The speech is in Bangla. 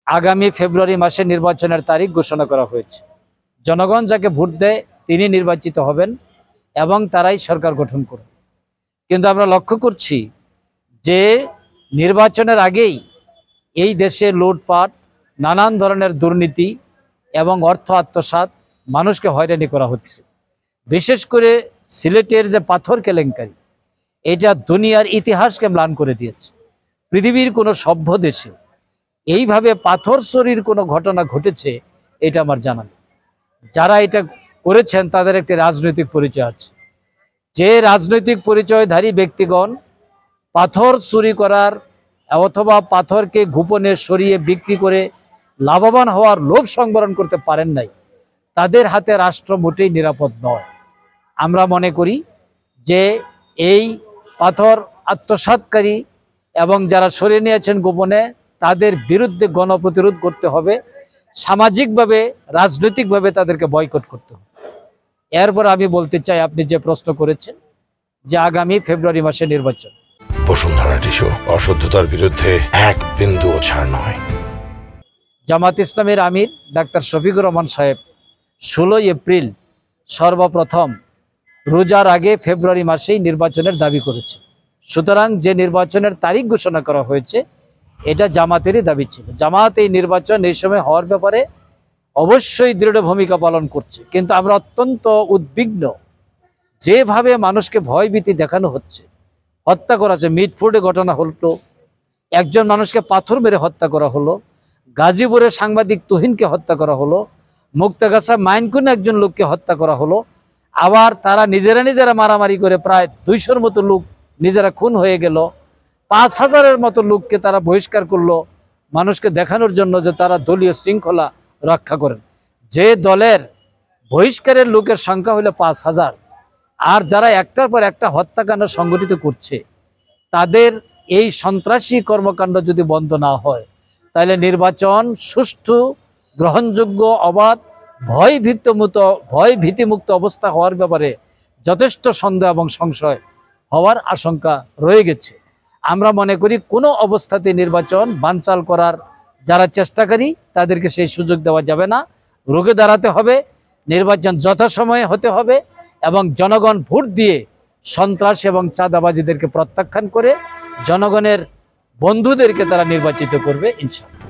আগামী ফেব্রুয়ারি মাসে নির্বাচনের তারিখ ঘোষণা করা হয়েছে। জনগণ যাকে ভোট দেয় তিনি নির্বাচিত হবেন এবং তারাই সরকার গঠন করবে। কিন্তু আমরা লক্ষ্য করছি যে নির্বাচনের আগেই এই দেশে লুটপাট, নানান ধরনের দুর্নীতি এবং অর্থ আত্মসাৎ, মানুষকে হয়রানি করা হচ্ছে। বিশেষ করে সিলেটের যে পাথর কেলেঙ্কারি, এটা দুনিয়ার ইতিহাসকে ম্লান করে দিয়েছে। পৃথিবীর কোনো সভ্য দেশে এইভাবে পাথর চুরির কোনো ঘটনা ঘটেছে এটা আমার জানা নেই। যারা এটা করেছেন তাদের একটি রাজনৈতিক পরিচয় আছে। যে রাজনৈতিক পরিচয়ধারী ব্যক্তিগণ পাথর চুরি করার অথবা পাথরকে গোপনে সরিয়ে বিক্রি করে লাভবান হওয়ার লোভ সংবরণ করতে পারেন নাই, তাদের হাতে রাষ্ট্র মোটেই নিরাপদ নয়। আমরা মনে করি যে এই পাথর আত্মসাৎকারী এবং যারা সরিয়ে নিয়েছেন গোপনে, তাদের বিরুদ্ধে গণপ্রতিরোধ করতে হবে, সামাজিকভাবে রাজনৈতিকভাবে তাদেরকে বয়কট করতে হবে। এরপর আমি বলতে চাই, আপনি যে প্রশ্ন করেছেন যে আগামী ফেব্রুয়ারি মাসে নির্বাচন, বসুন্ধরা টিস্যু অশুদ্ধতার বিরুদ্ধে এক বিন্দুও ছাড় নয়। জামাত ইসলামের আমির ডাক্তার শফিকুর রহমান সাহেব 16 এপ্রিল সর্বপ্রথম রোজার আগে ফেব্রুয়ারি মাসেই নির্বাচনের দাবি করেছে। সুতরাং যে নির্বাচনের তারিখ ঘোষণা করা হয়েছে এটা জামাতেরই দাবি ছিল। জামাত এই নির্বাচন এই সময় হওয়ার ব্যাপারে অবশ্যই দৃঢ় ভূমিকা পালন করছে। কিন্তু আমরা অত্যন্ত উদ্বিগ্ন, যেভাবে মানুষকে ভয়ভীতি দেখানো হচ্ছে, হত্যা করা হচ্ছে। মিটফোর্ডে ঘটনা হলো, একজন মানুষকে পাথর মেরে হত্যা করা হলো। গাজীপুরে সাংবাদিক তুহিনকে হত্যা করা হলো। মুক্তাগাছা মাইনকুনে একজন লোককে হত্যা করা হলো। আবার তারা নিজেরা মারামারি করে প্রায় 200-র মতো লোক নিজেরা খুন হয়ে গেল। 5000-এর মতো লোককে তারা বহিষ্কার করলো, মানুষকে দেখানোর জন্য যে তারা দলীয় শৃঙ্খলা রক্ষা করেন। যে দলের বহিষ্কারের লোকের সংখ্যা হলো 5000, আর যারা একটার পর একটা হত্যাকাণ্ড সংগঠিত করছে, তাদের এই সন্ত্রাসী কর্মকাণ্ড যদি বন্ধ না হয়, তাহলে নির্বাচন সুষ্ঠু, গ্রহণযোগ্য, অবাধ, ভয়ভীতিমুক্ত অবস্থা হওয়ার ব্যাপারে যথেষ্ট সন্দেহ এবং সংশয় হওয়ার আশঙ্কা রয়ে গেছে। আমরা মনে করি কোনো অবস্থাতে নির্বাচন বানচাল করার যারা চেষ্টাকারী তাদেরকে সেই সুযোগ দেওয়া যাবে না। রুখে দাঁড়াতে হবে, নির্বাচন যথাসময়ে হতে হবে এবং জনগণ ভোট দিয়ে সন্ত্রাস এবং চাঁদাবাজিদেরকে প্রত্যাখ্যান করে জনগণের বন্ধুদেরকে তারা নির্বাচিত করবে ইনশাআল্লাহ।